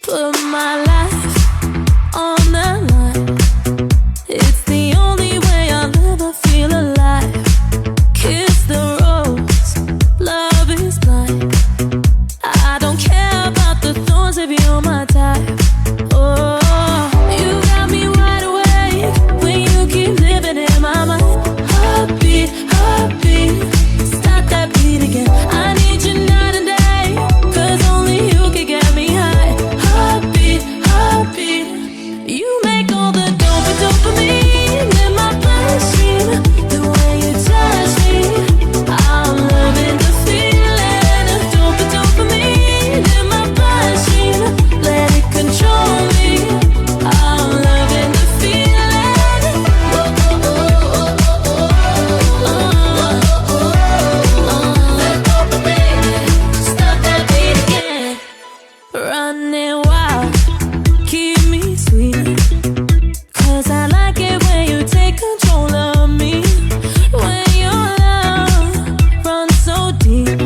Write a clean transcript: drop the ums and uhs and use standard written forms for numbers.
Put my life on the line. It's the only way I'll ever feel alive. Kiss the rose, love is blind. I don't care about the thorns if you're my type. Oh, you got me wide awake when you keep living in my mind. Heartbeat, heartbeat, start that beat again. I need you night and day, 'cause only you can get me high. Heartbeat, heartbeat, you make all the dopamine in my bloodstream. The way you touch me, I'm loving the feeling of dopamine in my bloodstream. Let it control me. I'm loving the feeling. Let dopamine stop that beat again. Running wild, keep me sweet. 'Cause I like it when you take control of me. When your love runs so deep,